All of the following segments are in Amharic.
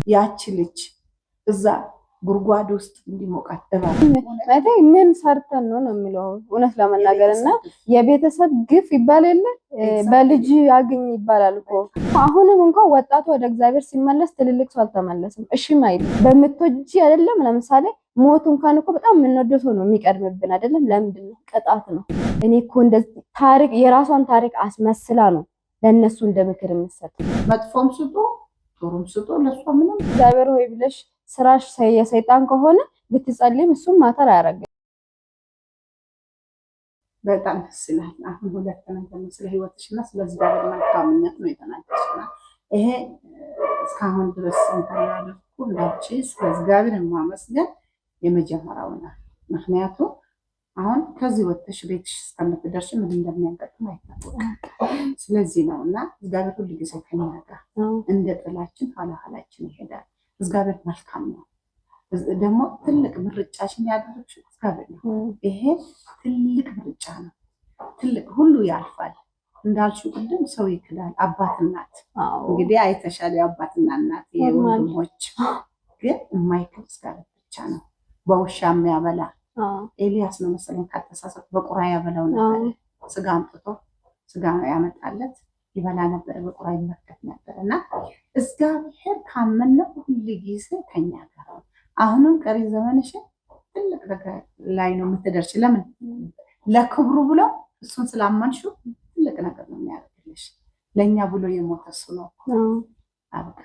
ያቺ ልጅ እዛ ጉርጓድ ውስጥ እንዲሞቃት ማለት ምን ሰርተን ነው የሚለው እውነት ለመናገርና የቤተሰብ ግፍ ይባል የለ በልጅ ያገኝ ይባላል እኮ። አሁንም እንኳን ወጣቱ ወደ እግዚአብሔር ሲመለስ ትልልቅ ሰው አልተመለሰም። እሺ ማይል በምትወጂ አይደለም። ለምሳሌ ሞት እንኳን እኮ በጣም የምንወደው ሰው ነው የሚቀድምብን አይደለም። ለምንድን ነው? ቅጣት ነው። እኔ እኮ እንደዚህ ታሪክ የራሷን ታሪክ አስመስላ ነው ለነሱ እንደምክር የምትሰጥ። መጥፎም ስጡ ጥሩም ስጡ ለሷ ምንም እግዚአብሔር ሆይ ብለሽ ስራሽ የሰይጣን ከሆነ ብትጸልይም እሱም ማተር አያረግም። በጣም ደስ ይላል። አሁን ሁለት ነገር ስለ ህይወትሽና ስለ እግዚአብሔር መልካምነት ነው የተናገርሽና ይሄ እስካሁን ድረስ እንታያለኩ እንዳልሽ ስለ እግዚአብሔር ማመስገን የመጀመሪያው ነው። ምክንያቱም አሁን ከዚህ ወጥተሽ ቤትሽ እስከምትደርሽ ምን እንደሚያጋጥም አይታወቅም። ስለዚህ ነውና እግዚአብሔር ሁሉ ጊዜ ከኛ ጋር እንደ ጥላችን ኋላችን ይሄዳል። እግዚአብሔር መልካም ነው። ደግሞ ትልቅ ምርጫሽን ያደረግሽው እግዚአብሔር ነው። ይሄ ትልቅ ምርጫ ነው። ትልቅ ሁሉ ያልፋል እንዳልሽው ቅድም ሰው ይክዳል። አባት እናት እንግዲህ አይተሻል። የአባትና እናት የወንድሞች ግን የማይክድ እግዚአብሔር ብቻ ነው። በውሻ የሚያበላ ኤልያስ ነው መሰለኝ ካተሳሰብ በቁራ ያበላው ነበር። ስጋ አምጥቶ ስጋ ነው ያመጣለት ይበላ ነበር። በቁራ ይመከት ነበርና እግዚአብሔር ካመነው ሁሉ ጊዜ ከኛ ጋር ነው። አሁንም ቀሪ ዘመንሽ ትልቅ ነገር ላይ ነው የምትደርሽ። ለምን? ለክብሩ ብሎ እሱን ስላመንሽው ትልቅ ነገር ነው የሚያደርግልሽ። ለኛ ብሎ የሞተ እሱ ነው። አበቃ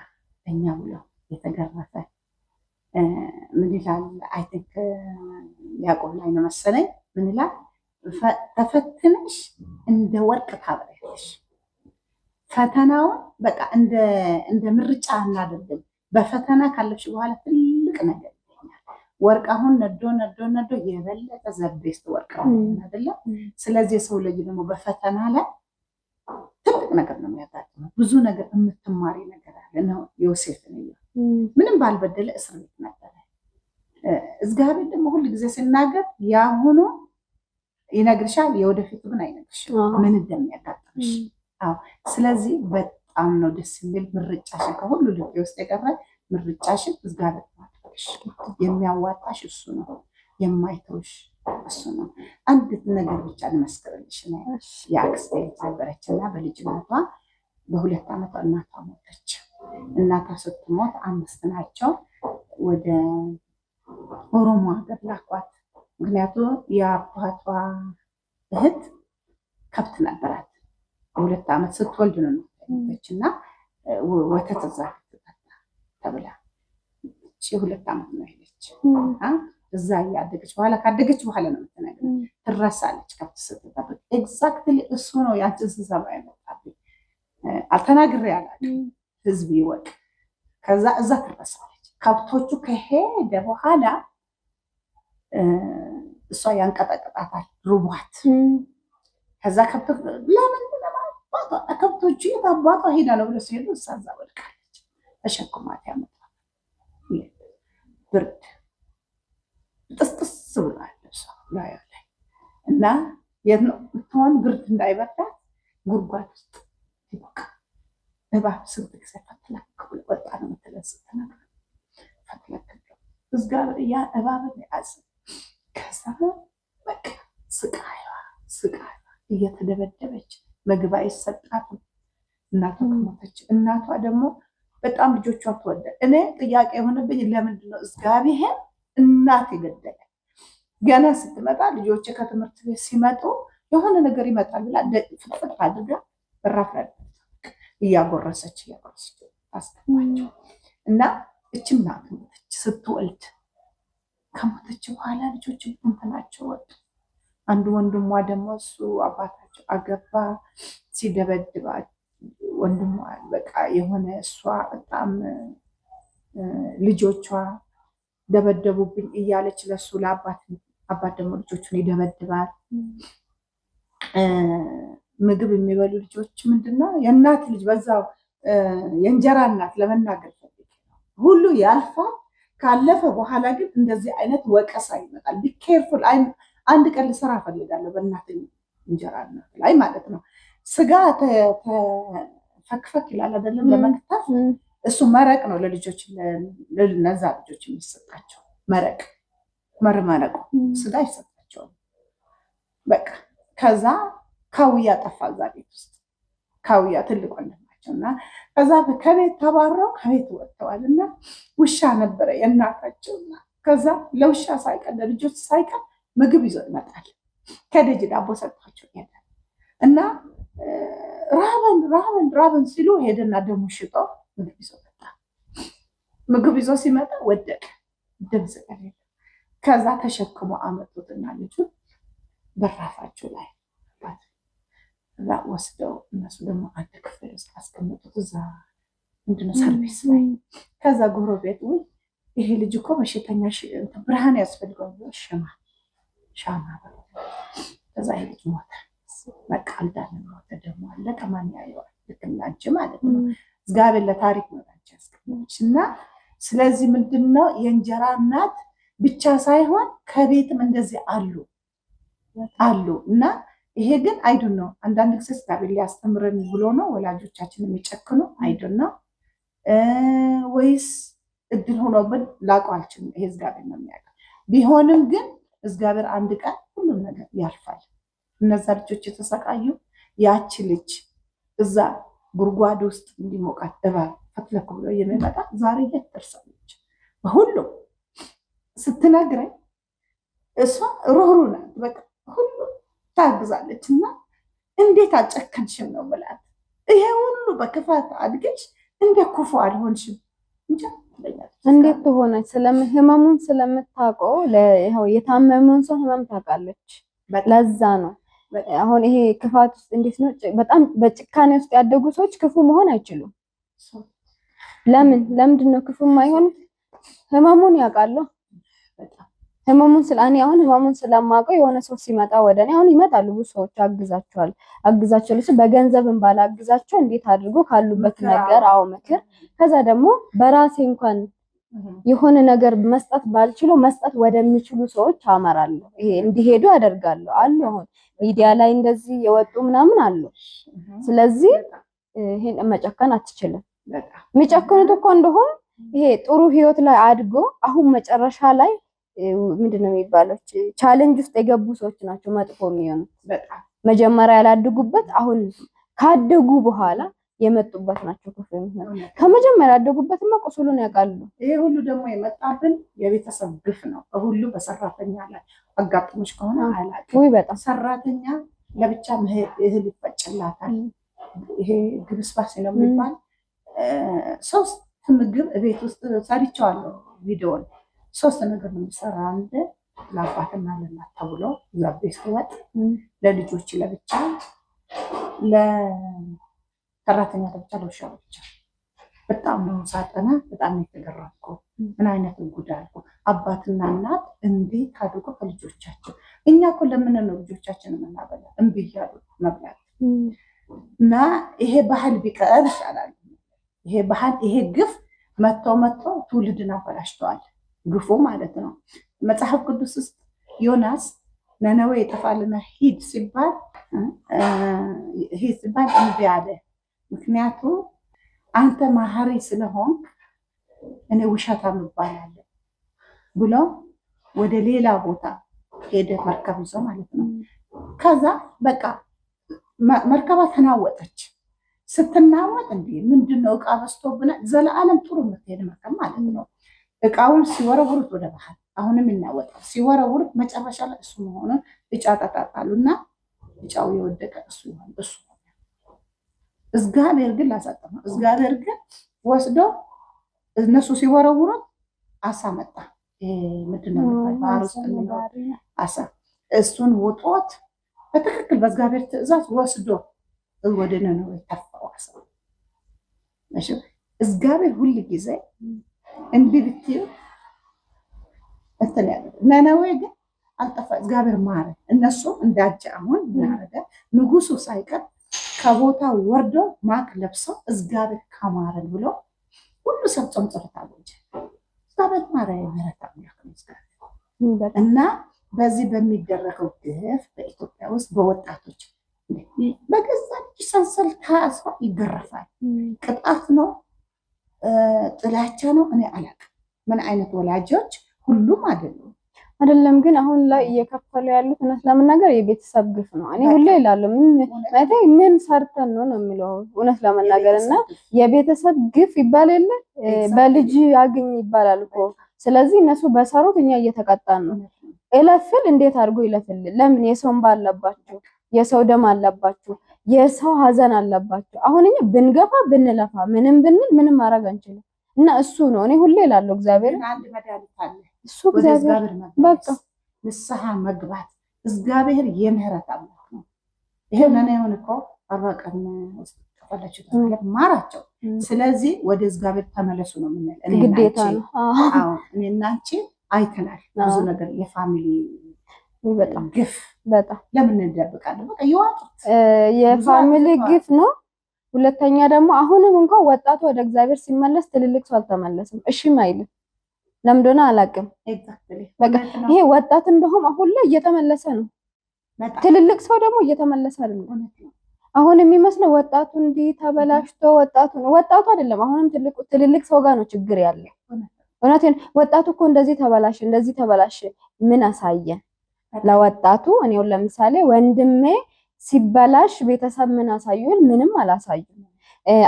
ለኛ ብሎ የተገረፈ ምን ይላል? አይ ቲንክ ያዕቆብ ላይ ነው መሰለኝ ምን ይላል? ተፈትነሽ እንደ ወርቅ ታበሪያለሽ። ፈተናውን በቃ እንደ ምርጫ እናደርግም። በፈተና ካለፍሽ በኋላ ትልቅ ነገር ይገኛል። ወርቅ አሁን ነዶ የበለጠ ዘቤስት ወርቅ አይደለ? ስለዚህ የሰው ልጅ ደግሞ በፈተና ላይ ትልቅ ነገር ነው የሚያጋጥመው። ብዙ ነገር የምትማሪ ነገር አለ ነው። ዮሴፍ ነው ምንም ባልበደለ እስር ቤት ነበረ። እግዚአብሔር ደግሞ ሁሉ ጊዜ ሲናገር ያሁኑ ይነግርሻል፣ የወደፊቱ ግን አይነግርሽም ምን እንደሚያጋጥምሽ። ስለዚህ በጣም ነው ደስ የሚል ምርጫሽን ከሁሉ ልብ ውስጥ የቀረ ምርጫሽን እግዚአብሔር ማድረግሽ የሚያዋጣሽ እሱ ነው፣ የማይተውሽ እሱ ነው። አንድ ነገር ብቻ ልመስክርልሽ ነው። የአክስቴ ልጅ ነበረችና በልጅነቷ በ2 ዓመቷ እናቷ ሞተች። እናቷ ስትሞት 5 ናቸው ወደ ኦሮሞ ሀገር ላኳት። ምክንያቱም የአባቷ እህት ከብት ነበራት። 2 ዓመት ስትወልድ ነው ሞተችና ወተት እዛ ትጠጣ ተብላ 2 ዓመት ነው ሄደች። እዛ ያደገች በኋላ ካደገች በኋላ ነው የምትነግረው። ትረሳለች ከብት ስትጠብቅ። ኤግዛክትሊ እሱ ነው ያንቺን ስሰማ ያመጣብኝ። አልተናግሬ አላውቅም፣ ህዝብ ይወቅ። ከዛ እዛ ትረሳለች። ከብቶቹ ከሄደ በኋላ እሷ ያንቀጠቅጣታል ሩቧት። ከዛ ከብቶቹ የት አባቷ ሄዳ ነው ብሎ ሲሄዱ እሷ እዛ ወድቃለች። ተሸክሟት ያመጣል። ብርድ ጥስጥስ ብሏል እሷ ላይ እና የት ነው ብትሆን ብርድ እንዳይበርዳት ጉርጓድ ውስጥ ይበቃ እባብ ስንት ጊዜ ፈትለክ ወጣ ነው የምትለስት ነገር ፈትለክ እግዚአብሔር ያ እባብን ያዘ። ከዛ በቃ ስቃይዋ እየተደበደበች ምግብ አይሰጣትም። እናቷ ከሞተች እናቷ ደግሞ በጣም ልጆቿን ትወደ። እኔ ጥያቄ የሆነብኝ ለምንድን ነው እግዚአብሔር እናት የገደለ? ገና ስትመጣ ልጆች ከትምህርት ቤት ሲመጡ የሆነ ነገር ይመጣል ብላ ፍጥፍጥ አድርጋ በራፍ እያጎረሰች አስገባቸው እና እችም ናት ሞተች። ስትወልድ ከሞተች በኋላ ልጆች እንትናቸው ወጡ። አንዱ ወንድሟ ደግሞ እሱ አባታቸው አገባ። ሲደበድባት ወንድሟ በቃ የሆነ እሷ በጣም ልጆቿ ደበደቡብኝ እያለች ለሱ አባት ደግሞ ልጆቹን ይደበድባል። ምግብ የሚበሉ ልጆች ምንድነው የእናት ልጅ በዛው የእንጀራ እናት ለመናገር ፈልጌ ነው። ሁሉ ያልፋል። ካለፈ በኋላ ግን እንደዚህ አይነት ወቀሳ ይመጣል። ቢኬርፉል። አንድ ቀን ልሰራ ፈልጋለሁ በእናት እንጀራ እናት ላይ ማለት ነው። ስጋ ተፈክፈክ ይላል አይደለም ለመክተፍ እሱ መረቅ ነው ለልጆች ለነዛ ልጆች የሚሰጣቸው መረቅ መርመረቁ ስጋ አይሰጣቸውም። በቃ ከዛ ካውያ ጠፋ እዛ ቤት ውስጥ ካውያ ትልቅ ወንድማቸው እና ከዛ ከቤት ተባረው ከቤት ወጥተዋል እና ውሻ ነበረ የእናታቸውና ከዛ ለውሻ ሳይቀር ለልጆች ሳይቀር ምግብ ይዞ ይመጣል። ከደጅ ዳቦ ሰጥቷቸው ይሄዳል እና ራበን ሲሉ ሄደና ደግሞ ሽጦ ምግብ ይዞ መጣ። ምግብ ይዞ ሲመጣ ወደቀ፣ ድምፅ ቀረ። ከዛ ተሸክሞ አመጡትና ልጁን በራፋቸው ላይ እዛ ወስደው እነሱ ደግሞ አንድ ክፍል ውስጥ አስቀምጡት። እዛ ምንድነው ሰርቪስ ላይ ከዛ ጎረቤት ወይ ይሄ ልጅ እኮ በሽተኛ ብርሃን ያስፈልገው ሻማ ከዛ ይሄ ልጅ ሞተ። በቃ አልዳንም፣ ሞተ። ደግሞ አለቀ። ማን ያየዋል? ልክ እንዳንቺ ማለት ነው። እግዚአብሔር ለታሪክ ነው አንቺ ያስቀመጥሽ እና ስለዚህ ምንድነው የእንጀራ እናት ብቻ ሳይሆን ከቤትም እንደዚህ አሉ እና ይሄ ግን አይዱን ነው። አንዳንድ ጊዜ እግዚአብሔር ሊያስተምረን ብሎ ነው ወላጆቻችን የሚጨክኑ አይዱን ነው ወይስ እድል ሆኖብን ላውቀው አልችልም። ይሄ እግዚአብሔር ነው የሚያውቀው። ቢሆንም ግን እግዚአብሔር አንድ ቀን ሁሉም ነገር ያልፋል። እነዛ ልጆች የተሰቃዩ ያቺ ልጅ እዛ ጉድጓድ ውስጥ እንዲሞቃት እባብ ፈትለኩ ብሎ የሚመጣ ዛሬ የት ደርሳለች? በሁሉም ስትነግረኝ እሷ ሩህሩህ ናት። በቃ ሁሉ ታግዛለች እና እንዴት አጨከንሽም ነው ብላት። ይሄ ሁሉ በክፋት አድገሽ እንደ ክፉ አልሆንሽም እንጂ እንዴት ትሆነች? ህመሙን ስለምታውቀው የታመመውን ሰው ህመም ታውቃለች። ለዛ ነው አሁን ይሄ ክፋት ውስጥ እንዴት ነው በጣም በጭካኔ ውስጥ ያደጉ ሰዎች ክፉ መሆን አይችሉም። ለምንድን ነው ክፉ የማይሆኑት? ህመሙን ያውቃሉ። ህመሙን ህመሙን ስለማውቀው የሆነ ሰው ሲመጣ ወደኔ አሁን ይመጣሉ ብዙ ሰዎች አግዛቸው ልጅ በገንዘብም ባላግዛቸው እንዴት አድርጎ ካሉበት ነገር ምክር ከዛ ደግሞ በራሴ እንኳን የሆነ ነገር መስጠት ባልችለው መስጠት ወደሚችሉ ሰዎች አመራለሁ። ይሄ እንዲሄዱ አደርጋለሁ አሉ። አሁን ሚዲያ ላይ እንደዚህ የወጡ ምናምን አሉ። ስለዚህ ይሄን መጨከን አትችልም። የሚጨክኑት እኮ እንደሆነ ይሄ ጥሩ ህይወት ላይ አድጎ አሁን መጨረሻ ላይ ምንድነው የሚባለው ቻሌንጅ ውስጥ የገቡ ሰዎች ናቸው መጥፎ የሚሆኑት። መጀመሪያ ያላደጉበት አሁን ካደጉ በኋላ የመጡበት ናቸው ክፉ የሚሆኑት። ከመጀመሪያ ያደጉበትማ ቁስሉን ያውቃሉ። ይሄ ሁሉ ደግሞ የመጣብን የቤተሰብ ግፍ ነው። ሁሉ በሰራተኛ ላይ አጋጥሞሽ ከሆነ አላውቅም። ወይ በጣም ሰራተኛ ለብቻ እህል ይፈጭላታል። ይሄ ግብስባሴ ነው የሚባል 3 ምግብ ቤት ውስጥ ሰርቻለሁ ቪዲዮን 3 ነገር ነው የሚሰራ። አንድ ለአባትና ለእናት ተብሎ እዛ ቤት ወጥ ለልጆች ለብቻ ለሰራተኛ ለብቻ ለውሻ ለብቻ። በጣም ነው ሳጠና በጣም የተገረምኩ። ምን አይነት ጉዳይ ነው? አባትና እናት እንዴት አድርጎ ከልጆቻቸው እኛ እኮ ለምን ነው ልጆቻችን የምናበላ እምቢ እያሉ መብላት እና ይሄ ባህል ቢቀር ይሻላል። ይሄ ባህል ይሄ ግፍ መጥቶ ትውልድን አበላሽተዋል። ግፉ ማለት ነው። መጽሐፍ ቅዱስ ውስጥ ዮናስ ነነዌ ይጠፋልና ሂድ ሲባል እምቢ አለ። ምክንያቱም አንተ ማህሪ ስለሆንክ እኔ ውሸታም እባላለሁ ብሎ ወደ ሌላ ቦታ ሄደ፣ መርከብ ይዞ ማለት ነው። ከዛ በቃ መርከባ ተናወጠች። ስትናወጥ እንዴ ምንድነው ዕቃ በዝቶብናል። ዘለዓለም ጥሩ የምትሄድ መርከብ ማለት ነው። እቃውን ሲወረውሩት ወደ ባህር አሁንም ይናወጣል። ሲወረውሩት መጨረሻ ላይ እሱ መሆኑን እጫ ተጣጣሉና እጫው የወደቀ እሱ ይሆን እሱ። እግዚአብሔር ግን ላሳጠመ እግዚአብሔር ግን ወስዶ እነሱ ሲወረውሩት አሳ መጣ። ምንድነው ባህር ውስጥ አሳ እሱን ውጦት በትክክል በእግዚአብሔር ትእዛዝ ወስዶ ወደ ነነዌ ተፋው አሳ። እሺ እግዚአብሔር ሁሉ ጊዜ እንዲህ ብትዩ እንትን ያለ ነነዌ ግን አልጠፋ። እግዚአብሔር ማረ። እነሱ እንዳጀ አሁን ያረደ ንጉሱ ሳይቀር ከቦታው ወርዶ ማቅ ለብሰው እግዚአብሔር ካማረን ብሎ ሁሉ ሰው ጾም ጸሎት አወጀ። እግዚአብሔር ማረ የምህረት አምላክ ነው እግዚአብሔር። እና በዚህ በሚደረገው ግፍ በኢትዮጵያ ውስጥ በወጣቶች በገዛ ሰንሰለት ታስሮ ይገረፋል። ቅጣት ነው ጥላቻ ነው እኔ አላውቅም። ምን አይነት ወላጆች ሁሉም አይደለም ግን አሁን ላይ እየከፈሉ ያሉት እውነት ለመናገር የቤተሰብ ግፍ ነው። እኔ ሁሌ እላለሁ ምን ሰርተን ነው የሚለው እውነት ለመናገር እና የቤተሰብ ግፍ ይባል የለ በልጅ አግኝ ይባላል እኮ። ስለዚህ እነሱ በሰሩት እኛ እየተቀጣን ነው። እለፍል እንዴት አድርጎ ይለፍል? ለምን የሰው እንባ አለባቸው፣ የሰው ደም አለባቸው፣ የሰው ሀዘን አለባቸው። አሁን እኛ ብንገፋ ብንለፋ ምንም ብንል ምንም ማድረግ አንችልም። እና እሱ ነው እኔ ሁሌ እላለሁ እግዚአብሔር አንድ መድኃኒት አለ እሱ እግዚአብሔር በቃ ንስሐ መግባት። እግዚአብሔር የምህረት አምላክ ነው። ይሄ ለኔ የሆነ እኮ አራቀን ተፈለችው ተፈለች ማራቸው። ስለዚህ ወደ እግዚአብሔር ተመለሱ ነው የምንለው ግዴታ ነው። አዎ እኔና አንቺ አይተናል ብዙ ነገር የፋሚሊ በጣም ግፍ በጣም ለምን እንደብቃለን በቃ ይዋጡት የፋሚሊ ግፍ ነው። ሁለተኛ ደግሞ አሁንም እንኳን ወጣቱ ወደ እግዚአብሔር ሲመለስ ትልልቅ ሰው አልተመለሰም። እሺም አይልም። ለምንድን ነው አላውቅም። በቃ ይሄ ወጣት እንደውም አሁን ላይ እየተመለሰ ነው። ትልልቅ ሰው ደግሞ እየተመለሰ አይደለም። አሁን የሚመስለው ወጣቱ እንዲህ ተበላሽቶ ወጣቱ አይደለም አሁንም ትልልቅ ሰው ጋር ነው ችግር ያለ። እውነቴን ወጣቱ እኮ እንደዚህ ተበላሽ ምን አሳየን ለወጣቱ? እኔው ለምሳሌ ወንድሜ ሲበላሽ ቤተሰብ ምን አሳዩን? ምንም አላሳዩም።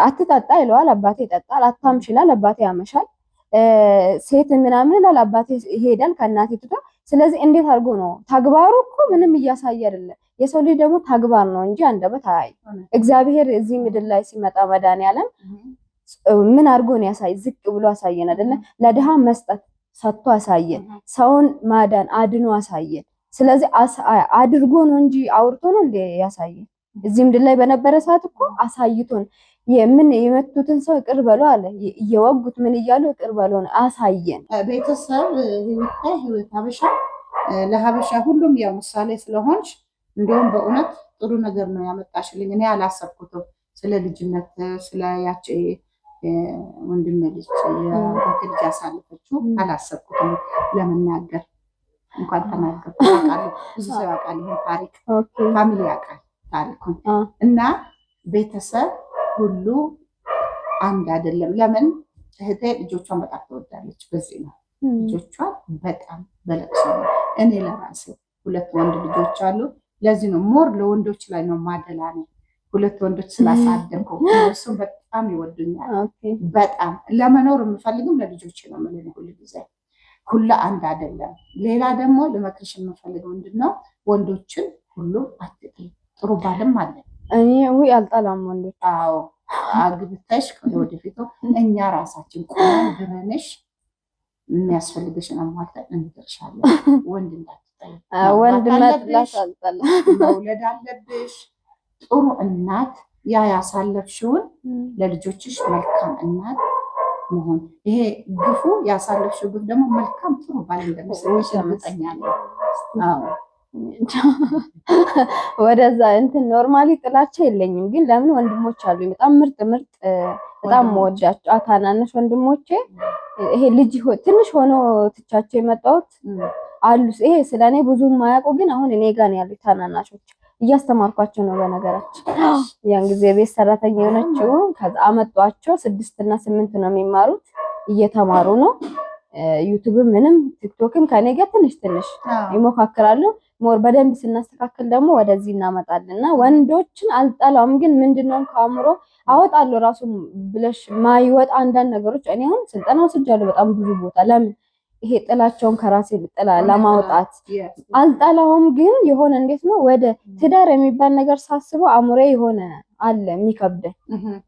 አትጠጣ ይለዋል አባቴ ይጠጣል። አታምሽ ይላል አባቴ ያመሻል። ሴት ምናምን ይላል አባቴ ይሄዳል ከእናቴ ትቶ። ስለዚህ እንዴት አድርጎ ነው ተግባሩ እኮ ምንም እያሳየ አይደለም። የሰው ልጅ ደግሞ ተግባር ነው እንጂ አንደበት አይ። እግዚአብሔር እዚህ ምድር ላይ ሲመጣ መድኃኒዓለም ምን አድርጎ ነው ያሳይ? ዝቅ ብሎ አሳየን አይደለ? ለድሃ መስጠት ሰጥቶ አሳየን። ሰውን ማዳን አድኖ አሳየን። ስለዚህ አድርጎ ነው እንጂ አውርቶ ነው እንደ ያሳየን። እዚህ ምድር ላይ በነበረ ሰዓት እኮ አሳይቶን የምን የመቱትን ሰው ይቅር በሉ አለ። እየወጉት ምን እያሉ ይቅር በሉ ነው አሳየን። ቤተሰብ ህይወት ሀበሻ ለሀበሻ ሁሉም ያው ምሳሌ ስለሆንሽ እንዲሁም በእውነት ጥሩ ነገር ነው ያመጣሽልኝ። እኔ አላሰብኩትም ስለ ልጅነት ስለ ያቺ ወንድም ልጅ የልጅ ያሳለፈችው አላሰብኩትም ለመናገር። እንኳን ተናገርኩ አውቃለሁ። ብዙ ሰው ያውቃል ይሄን ታሪክ ፋሚሊ ያውቃል ታሪኩን። እና ቤተሰብ ሁሉ አንድ አይደለም። ለምን እህቴ ልጆቿን በጣም ትወዳለች። በዚህ ነው ልጆቿን በጣም በለቅሶ ነው። እኔ ለራሴ 2 ወንድ ልጆች አሉ። ለዚህ ነው ሞር ለወንዶች ላይ ነው ማደላ ነው። 2 ወንዶች ስላሳደግኩ እነሱ በጣም ይወዱኛል። በጣም ለመኖር የምፈልግም ለልጆቼ ነው ማለት ነው። ሁሉ ጊዜ ሁሉ አንድ አይደለም። ሌላ ደግሞ ለመክረሽ የምፈልገው ምንድነው ወንዶችን ሁሉ አትጥቂ። ጥሩ ባልም አለ። እኔ አልጠላም ወንዶች። አዎ አግብተሽ ወደፊቱ እኛ ራሳችን ቆመን ድረንሽ የሚያስፈልግሽን አሟልተን እንድርሻለን። ወንድ እንዳትጠይ። ወንድ መጥላት አልጠላም። መውለድ አለብሽ። ጥሩ እናት ያሳለፍሽውን ለልጆችሽ መልካም እናት መሆን። ይሄ ግፉ ያሳለፍሽው ግፍ ደግሞ መልካም ጥሩ ባል እንደምትሰጪ እርግጠኛ ነኝ። አዎ ወደዛ እንትን ኖርማሊ ጥላቻ የለኝም፣ ግን ለምን ወንድሞች አሉ በጣም ምርጥ በጣም ወዳቸው ታናናሽ ወንድሞቼ። ይሄ ልጅ ትንሽ ሆኖ ትቻቸው የመጣሁት አሉ። ይሄ ስለኔ ብዙ የማያውቁ ግን አሁን እኔ ጋር ነው ያሉት ታናናሾች። እያስተማርኳቸው ነው በነገራችን። ያን ጊዜ ቤት ሰራተኛ የሆነችው ከዛ አመጧቸው 6 እና 8 ነው የሚማሩት፣ እየተማሩ ነው። ዩቲዩብ ምንም ቲክቶክም ከኔ ጋር ትንሽ ይሞካከራሉ። ሞር በደንብ ስናስተካክል ደግሞ ወደዚህ እናመጣለንና ወንዶችን አልጠላም፣ ግን ምንድነው ከአምሮ አወጣለሁ ራሱ ብለሽ ማይወጣ አንዳንድ ነገሮች እኔ አሁን ስልጠና ወስጃለሁ በጣም ብዙ ቦታ። ለምን ይሄ ጥላቸውን ከራሴ ለማውጣት አልጠላውም፣ ግን የሆነ እንዴት ነው ወደ ትዳር የሚባል ነገር ሳስበው አምሮ የሆነ አለ የሚከብደኝ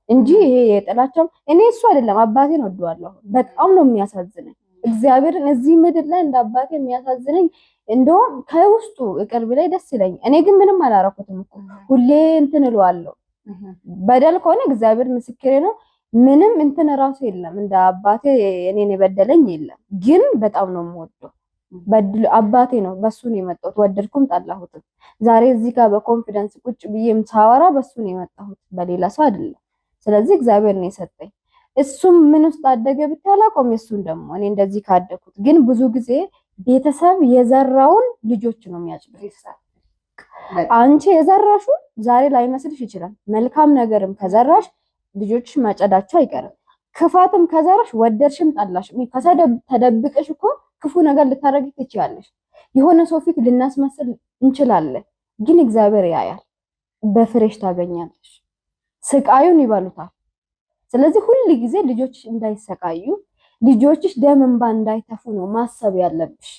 እንጂ ይሄ የጥላቸው እኔ እሱ አይደለም። አባቴን ወደዋለሁ በጣም ነው የሚያሳዝነኝ። እግዚአብሔርን እዚህ ምድር ላይ እንደ አባቴ የሚያሳዝነኝ እንደውም ከውስጡ ቅርብ ላይ ደስ ይለኛል። እኔ ግን ምንም አላረኩትም እኮ ሁሌ እንትን እለዋለሁ። በደል ከሆነ እግዚአብሔር ምስክሬ ነው ምንም እንትን ራሱ የለም። እንደ አባቴ እኔን የበደለኝ የለም። ግን በጣም ነው የምወደው። በድል አባቴ ነው፣ በሱ ነው የመጣሁት። ወደድኩም ጠላሁትም ዛሬ እዚህ ጋር በኮንፊደንስ ቁጭ ብዬም ሳወራ በሱ ነው የመጣሁት፣ በሌላ ሰው አይደለም። ስለዚህ እግዚአብሔር ነው የሰጠኝ። እሱም ምን ውስጥ አደገ ብታላቆም እሱን ደግሞ እኔ እንደዚህ ካደኩት። ግን ብዙ ጊዜ ቤተሰብ የዘራውን ልጆች ነው የሚያጭዱት። አንቺ የዘራሹ ዛሬ ላይመስልሽ ይችላል። መልካም ነገርም ከዘራሽ ልጆች ማጨዳቸው አይቀርም። ክፋትም ከዘራሽ ወደድሽም ጠላሽም ተደብቀሽ እኮ ክፉ ነገር ልታረጊ ትችያለሽ። የሆነ ሰው ፊት ልናስመስል እንችላለን፣ ግን እግዚአብሔር ያያል። በፍሬሽ ታገኛለሽ። ስቃዩን ይበሉታል። ስለዚህ ሁል ጊዜ ልጆችሽ እንዳይሰቃዩ፣ ልጆችሽ ደም እንባ እንዳይተፉ ነው ማሰብ ያለብሽ።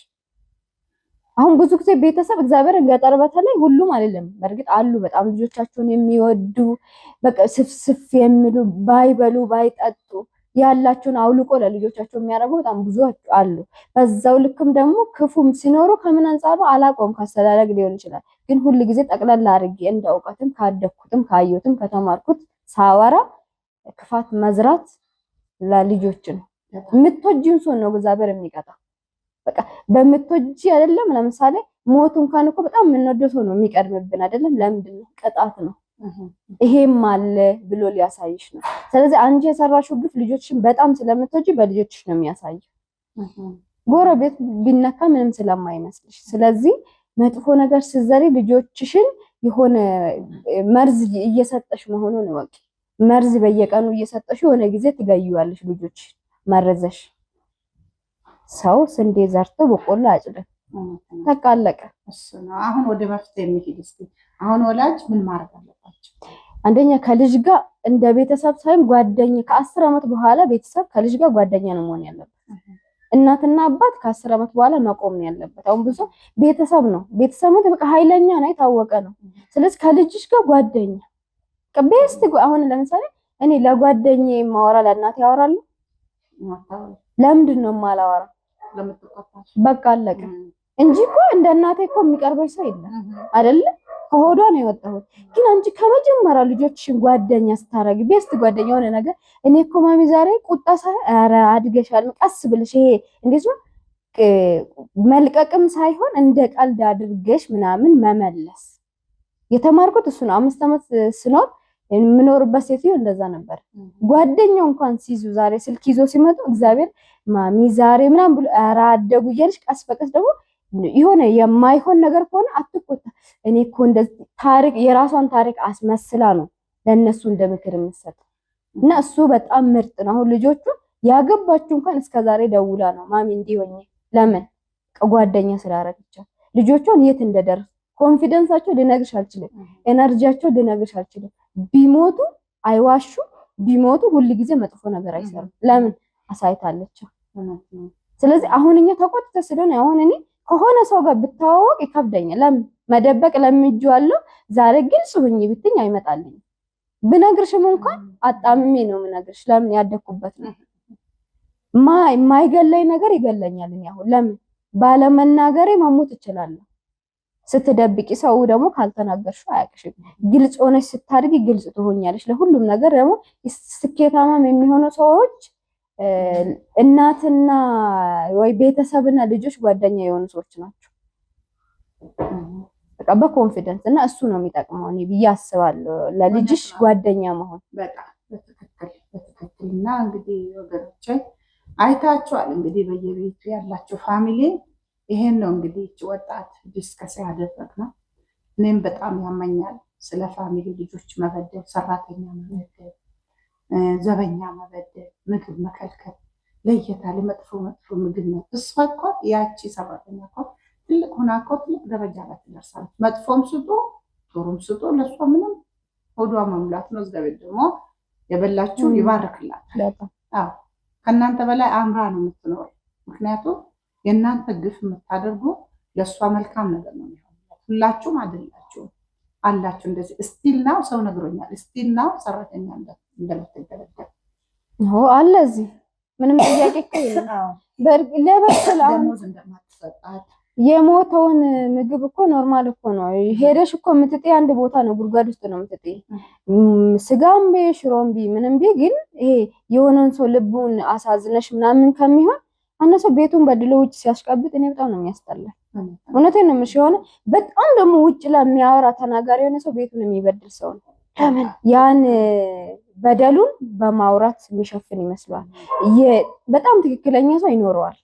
አሁን ብዙ ጊዜ ቤተሰብ እግዚአብሔርን ገጠር በተለይ ሁሉም አይደለም፣ በእርግጥ አሉ በጣም ልጆቻቸውን የሚወዱ በቃ ስፍስፍ የሚሉ ባይበሉ ባይጠጡ ያላቸውን አውልቆ ለልጆቻቸው የሚያደርጉ በጣም ብዙ አሉ። በዛው ልክም ደግሞ ክፉም ሲኖሩ ከምን አንጻሩ አላቆም ካስተዳደግ ሊሆን ይችላል። ግን ሁል ጊዜ ጠቅላላ አድርጌ እንደ እውቀትም ካደኩትም ካየሁትም ከተማርኩት ሳወራ ክፋት መዝራት ለልጆች ነው። የምትወጂውን ሰው ነው እግዚአብሔር የሚቀጣ። በቃ በምትወጂ አይደለም። ለምሳሌ ሞት እንኳን እኮ በጣም የምንወደው ሰው ነው የሚቀድምብን አይደለም። ለምንድን ነው? ቅጣት ነው። ይሄም አለ ብሎ ሊያሳይሽ ነው። ስለዚህ አንቺ የሰራሽው ግፍ ልጆችሽን በጣም ስለምትወጂ በልጆችሽ ነው የሚያሳየው። ጎረቤት ቢነካ ምንም ስለማይመስልሽ። ስለዚህ መጥፎ ነገር ስትዘሪ ልጆችሽን የሆነ መርዝ እየሰጠሽ መሆኑን ወቂ። መርዝ በየቀኑ እየሰጠሽ የሆነ ጊዜ ትገዩዋለሽ ልጆች መረዘሽ። ሰው ስንዴ ዘርቶ በቆሎ አጭደ ተቃለቀ። እሱ ነው። አሁን ወደ መፍትሄ የሚሄድ እስኪ አሁን ወላጅ ምን ማድረግ አለባቸው? አንደኛ ከልጅ ጋር እንደ ቤተሰብ ሳይሆን ጓደኛ፣ ከ10 ዓመት በኋላ ቤተሰብ ከልጅ ጋር ጓደኛ ነው መሆን ያለበት። እናትና አባት ከ10 ዓመት በኋላ መቆም ነው ያለበት። አሁን ብዙ ቤተሰብ ነው በቃ ኃይለኛ ነው የታወቀ ነው። ስለዚህ ከልጅሽ ጋር ጓደኛ ከቤስት አሁን ለምሳሌ እኔ ለጓደኛዬ ማወራ ለእናቴ ያወራለሁ። ለምንድን ነው የማላወራ? በቃ አለቀ እንጂ እኮ እንደ እናቴ እኮ የሚቀርበኝ ሰው የለም አይደለ? ከሆዷ ነው የወጣሁት። ግን አንቺ ከመጀመሪያ ልጆችሽን ጓደኛ ስታረጊ ቤስት ጓደኛ የሆነ ነገር እኔ እኮ ማሚ ዛሬ ቁጣ ኧረ አድገሻል ቀስ ብለሽ ይሄ እንዴት ነው መልቀቅም ሳይሆን እንደ ቀልድ አድርገሽ ምናምን መመለስ የተማርኩት እሱ ነው። 5 ዓመት ስኖር የምኖርበት ሴትዮ እንደዛ ነበር። ጓደኛው እንኳን ሲይዙ ዛሬ ስልክ ይዞ ሲመጡ እግዚአብሔር ማሚ ዛሬ ምናምን ብሎ ኧረ አደጉ እያልሽ ቀስ በቀስ ደግሞ የሆነ የማይሆን ነገር ከሆነ አትቆጣ። እኔ እኮ እንደዚህ ታሪክ የራሷን ታሪክ አስመስላ ነው ለነሱ እንደ ምክር የምትሰጥ እና እሱ በጣም ምርጥ ነው። አሁን ልጆቹ ያገባችሁ እንኳን እስከዛሬ ደውላ ነው ማሚ እንዲሆኝ ለምን ጓደኛ ስላረገቻት ልጆቿን የት እንደደረሱ ኮንፊደንሳቸው ልነግርሽ አልችልም። ኤነርጂያቸው ልነግርሽ አልችልም። ቢሞቱ አይዋሹ፣ ቢሞቱ ሁሉ ጊዜ መጥፎ ነገር አይሰሩም። ለምን አሳይታለች። ስለዚህ አሁን እኛ ተቆጥተ ስለሆነ አሁን እኔ ከሆነ ሰው ጋር ብታዋወቅ ይከብደኛል። ለምን መደበቅ ለምጄዋለሁ። ዛሬ ግልጽ ሁኚ ብትኝ አይመጣልኝ። ብነግርሽም እንኳን አጣምሜ ነው የምነግርሽ። ለምን ያደኩበት ነው። የማይገለኝ ነገር ይገለኛል። እኔ አሁን ለምን ባለመናገሬ መሞት እችላለሁ። ስትደብቂ ሰው ደግሞ ካልተናገርሽው አያቅሽም። ግልጽ ሆነሽ ስታድጊ ግልጽ ትሆኛለሽ። ለሁሉም ነገር ደግሞ ስኬታማም የሚሆኑ ሰዎች እናትና ወይ ቤተሰብና ልጆች ጓደኛ የሆኑ ሰዎች ናቸው። በቃ በኮንፊደንስ እና እሱ ነው የሚጠቅመው እኔ ብዬ አስባለሁ። ለልጅሽ ጓደኛ መሆን በጣም በትክክል እና እንግዲህ ወገኖቼ አይታችኋል። እንግዲህ በየቤቱ ያላችሁ ፋሚሊ ይሄን ነው እንግዲህ ወጣት ዲስከስ ያደረግነው። እኔም በጣም ያመኛል ስለ ፋሚሊ ልጆች መበደል፣ ሰራተኛ መበደል፣ ዘበኛ መበደል፣ ምግብ መከልከል ለየታለ መጥፎ ምግብ ነው። እሷ እኮ ያቺ ሰራተኛ እኮ ትልቅ ሆና እኮ ትልቅ ደረጃ ላይ ትደርሳለች። መጥፎም ስጡ ጥሩም ስጡ ለሷ ምንም ሆዷ መሙላት ነው። እግዚአብሔር ደግሞ የበላችሁ ይባርክላታል። አዎ ከእናንተ በላይ አምራ ነው የምትኖረው። ምክንያቱም የእናንተ ግፍ የምታደርጉ ለእሷ መልካም ነገር ነው የሚሆነው። ሁላችሁም አይደላችሁም አላችሁ። እንደዚህ ስቲል ናው ሰው ነግሮኛል። ስቲል ናው ሰራተኛ እንደምትደረደር አለ እዚህ ምንም ጥያቄ እኮ የለም። ለበሰል ደሞዝ እንደማትሰጣት የሞተውን ምግብ እኮ ኖርማል እኮ ነው። ሄደሽ እኮ የምትጥይ አንድ ቦታ ነው፣ ጉድጓድ ውስጥ ነው የምትጥይ። ስጋም ቢ ሽሮም ቢ ምንም ቢ ግን ይሄ የሆነን ሰው ልቡን አሳዝነሽ ምናምን ከሚሆን አነሰ ቤቱን በድሎ ውጭ ሲያስቀብጥ እኔ በጣም ነው የሚያስጠላኝ። እውነቴን ነው የምልሽ። የሆነ በጣም ደግሞ ውጭ ለሚያወራ ተናጋሪ የሆነ ሰው ቤቱን የሚበድል ሰው ነው። ለምን ያን በደሉን በማውራት የሚሸፍን ይመስላል። በጣም ትክክለኛ ሰው ይኖረዋል።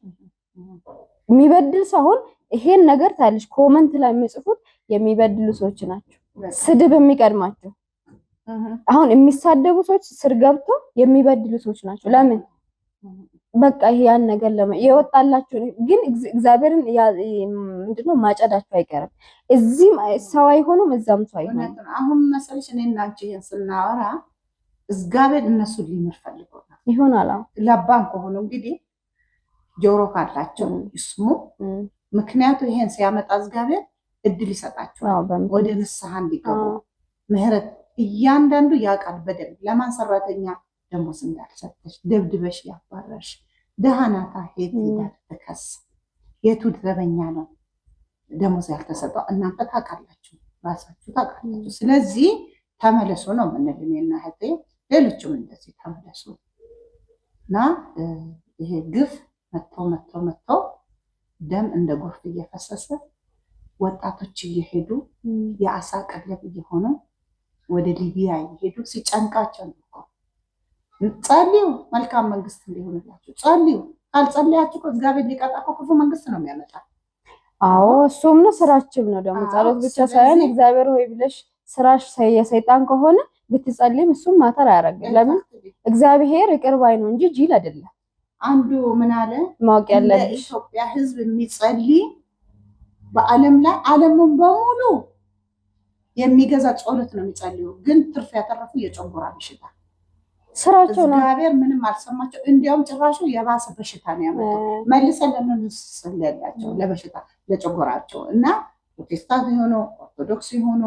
የሚበድል ሰው ይሄን ነገር ታለሽ ኮመንት ላይ የሚጽፉት የሚበድሉ ሰዎች ናቸው። ስድብ የሚቀድማቸው አሁን የሚሳደቡ ሰዎች ስር ገብቶ የሚበድሉ ሰዎች ናቸው። ለምን በቃ ይሄ ያን ነገር የወጣላችሁ ግን እግዚአብሔርን ምንድነው ማጨዳችሁ አይቀርም። እዚህም ሰው አይሆኑም እዛም ሰው አይሆኑም። አሁን መሰለሽ እኔና አንቺ ይሄን ስናወራ እግዚአብሔር እነሱን ሊምር ፈልጎ ይሆናል። ለባን ከሆኑ እንግዲህ ጆሮ ካላቸው ይስሙ። ምክንያቱም ይሄን ሲያመጣ እግዚአብሔር እድል ይሰጣቸዋል ወደ ንስሐ እንዲገቡ ምህረት እያንዳንዱ ያውቃል በደንብ ለማን ሰራተኛ ደሞዝ እንዳልሰጠሽ ደብድበሽ ያባረሽ ደሃናታ ሄት ይላል ተከስ የቱ ዘበኛ ነው ደሞዝ ያልተሰጠው እናንተ ታውቃላችሁ፣ ራሳችሁ ታውቃላችሁ። ስለዚህ ተመለሱ ነው የምንለው እኔና እህቴ፣ ሌሎችም እንደዚህ ተመለሱ እና ይሄ ግፍ መጥቶ ደም እንደ ጎርፍ እየፈሰሰ ወጣቶች እየሄዱ የአሳ ቀለብ እየሆኑ ወደ ሊቢያ እየሄዱ ሲጨንቃቸው ነው። ጸልዩ፣ መልካም መንግስት እንዲሆንላችሁ ጸልዩ። ካልጸለያችሁ እግዚአብሔር ሊቀጣ ክፉ መንግስት ነው የሚያመጣ። አዎ እሱም ነው ስራችን ነው ደግሞ ጸሎት ብቻ ሳይሆን እግዚአብሔር ሆይ ብለሽ ስራሽ የሰይጣን ከሆነ ብትጸልይም እሱም ማተር አያደርግም። ለምን እግዚአብሔር ይቅር ባይ ነው እንጂ ጅል አይደለም። አንዱ ምን አለ ማወቅ ያለብሽ ኢትዮጵያ ህዝብ የሚጸልይ በዓለም ላይ ዓለሙን በሙሉ የሚገዛ ጸሎት ነው የሚጸልዩ፣ ግን ትርፍ ያተረፉ የጨጓራ በሽታ ስራቸው ነው። እግዚአብሔር ምንም አልሰማቸው። እንዲያውም ጭራሹ የባሰ በሽታ ነው ያመጣው። መልሰን ለምንስለላቸው ለበሽታ ለጨጓራቸው እና ፕሮቴስታንት የሆኑ ኦርቶዶክስ የሆኑ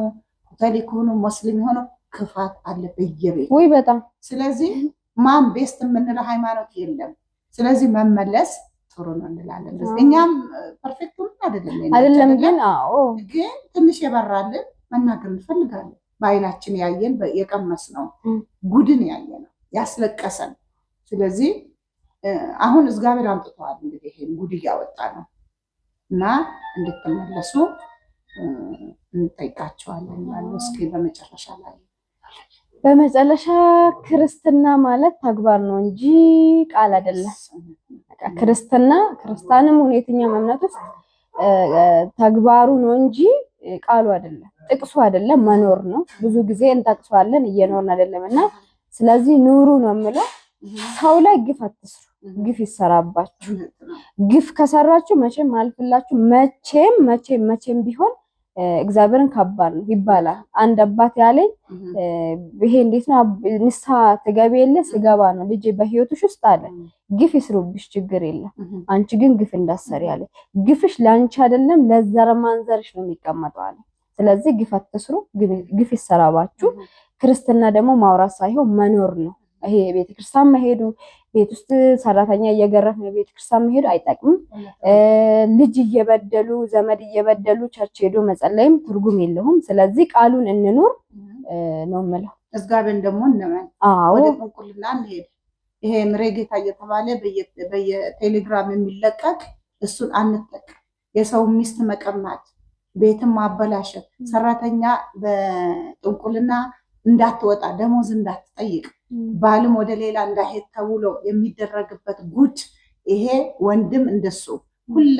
ካቶሊክ የሆኑ ሙስሊም የሆኑ ክፋት አለ በየቤቱ ወይ በጣም። ስለዚህ ማን ቤስት የምንለው ሃይማኖት የለም። ስለዚህ መመለስ ጥሩ ነው እንላለን። እኛም ፐርፌክት አይደለም ግን አዎ ግን ትንሽ የበራልን መናገር እንፈልጋለን። በአይናችን ያየን የቀመስ ነው ጉድን ያየን ነው ያስለቀሰን። ስለዚህ አሁን እግዚአብሔር አምጥቷል እንግዲህ ይሄን ጉድ እያወጣ ነው እና እንድትመለሱ እንጠይቃቸዋለን ማለት እስኪ በመጨረሻ ክርስትና ማለት ተግባር ነው እንጂ ቃል አይደለም። ክርስታንም የትኛውም እምነት ውስጥ ተግባሩ ነው እንጂ ቃሉ አይደለም፣ ጥቅሱ አይደለም፣ መኖር ነው። ብዙ ጊዜ እንጠቅሷለን እየኖርን አይደለምና ስለዚህ ኑሩ ነው የምለው። ሰው ላይ ግፍ አትስሩ፣ ግፍ ይሰራባችሁ። ግፍ ከሰራችሁ መቼም አልፍላችሁ። መቼም ቢሆን እግዚአብሔርን ከባድ ነው ይባላል። አንድ አባት ያለኝ ይሄ እንዴት ነው ንስሐ ትገቢ የለ ስገባ ነው ልጄ በህይወትሽ ውስጥ አለ ግፍ ይስሩብሽ ችግር የለም፣ አንቺ ግን ግፍ እንዳሰሪ ያለ ግፍሽ ለአንቺ አይደለም ለዘር ማንዘርሽ ነው የሚቀመጠው አለ። ስለዚህ ግፍ አትስሩ፣ ግፍ ይሰራባችሁ። ክርስትና ደግሞ ማውራት ሳይሆን መኖር ነው። ይሄ ቤተክርስቲያን መሄዱ ቤት ውስጥ ሰራተኛ እየገረፍ ነው ቤተክርስቲያን መሄዱ አይጠቅምም። ልጅ እየበደሉ ዘመድ እየበደሉ ቸርች ሄዶ መጸለይም ትርጉም የለውም። ስለዚህ ቃሉን እንኑር ነው የምለው። እግዚአብሔር ደግሞ እንመን። ወደ ጥንቁልና እንሄድ። ይሄ ምሬጌታ እየተባለ በየቴሌግራም የሚለቀቅ እሱን አንጠቅም። የሰው ሚስት መቀማት፣ ቤትም ማበላሸት፣ ሰራተኛ በጥንቁልና እንዳትወጣ ደሞዝ እንዳትጠይቅ ባልም ወደ ሌላ እንዳይሄድ ተብሎ የሚደረግበት ጉድ ይሄ ወንድም እንደሱ ሁላ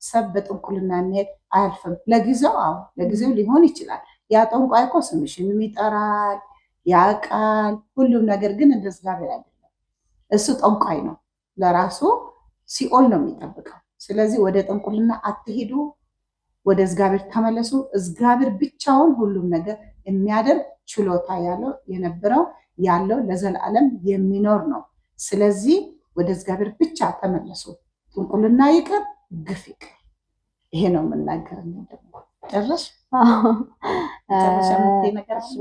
ሰብ በጥንቁልና እንሄድ አያልፍም። ለጊዜው ለጊዜው ሊሆን ይችላል። ያ ጠንቋይ እኮ ስምሽንም ይጠራል ያውቃል ሁሉም ነገር፣ ግን እንደ እግዚአብሔር አይደለም። እሱ ጠንቋይ ነው፣ ለራሱ ሲኦል ነው የሚጠብቀው። ስለዚህ ወደ ጥንቁልና አትሄዱ፣ ወደ እግዚአብሔር ተመለሱ። እግዚአብሔር ብቻውን ሁሉም ነገር የሚያደርግ ችሎታ ያለው የነበረው ያለው ለዘላለም የሚኖር ነው። ስለዚህ ወደ እግዚአብሔር ብቻ ተመለሱ። ጥንቁልና ይቅር፣ ግፍ ይቅር። ይሄ ነው የምናገር። ጨረሽ?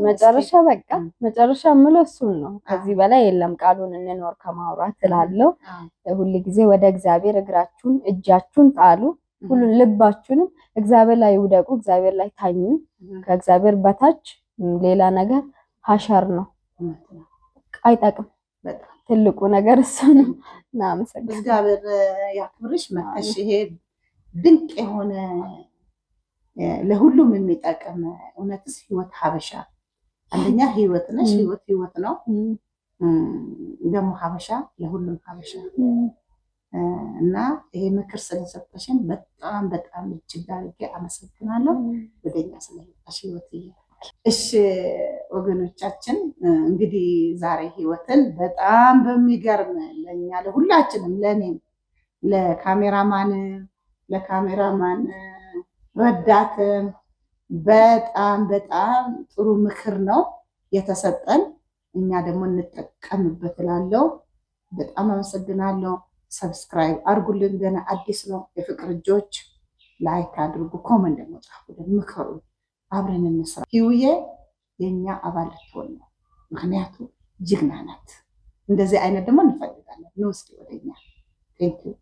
መጨረሻ በቃ መጨረሻ የምለው እሱን ነው። ከዚህ በላይ የለም። ቃሉን እንኖር ከማውራት እላለሁ። ሁሉ ጊዜ ወደ እግዚአብሔር እግራችሁን እጃችሁን ጣሉ። ሁሉን ልባችሁንም እግዚአብሔር ላይ ውደቁ። እግዚአብሔር ላይ ታኙ። ከእግዚአብሔር በታች ሌላ ነገር ሀሸር ነው፣ አይጠቅም። ትልቁ ነገር እሱ ነው። እናመሰግናለን። እግዚአብሔር ያክብርሽ። መተሽ ይሄ ድንቅ የሆነ ለሁሉም የሚጠቅም እውነትስ ህይወት ሀበሻ አንደኛ ህይወት ነሽ። ህይወት ነው ደግሞ ሀበሻ ለሁሉም ሀበሻ እና ይሄ ምክር ስለሰጠሽን በጣም እጅግ አድርጌ አመሰግናለሁ። ወደኛ ስለመጣሽ ህይወት እሺ ወገኖቻችን እንግዲህ ዛሬ ህይወትን በጣም በሚገርም ለኛ ለሁላችንም ለኔም ለካሜራማን ረዳትም በጣም በጣም ጥሩ ምክር ነው የተሰጠን። እኛ ደግሞ እንጠቀምበት እላለሁ። በጣም አመሰግናለሁ። ሰብስክራይብ አድርጉልን። ገና አዲስ ነው። የፍቅር እጆች ላይክ አድርጉ፣ ኮመንት ደግሞ ጻፉልን፣ ምከሩ፣ አብረን እንስራ። ህይወዬ የኛ አባል ልትሆን ነው። ምክንያቱም ጀግና ናት። እንደዚህ አይነት ደግሞ እንፈልጋለን። ንውስጥ ወደኛ ቴንኪው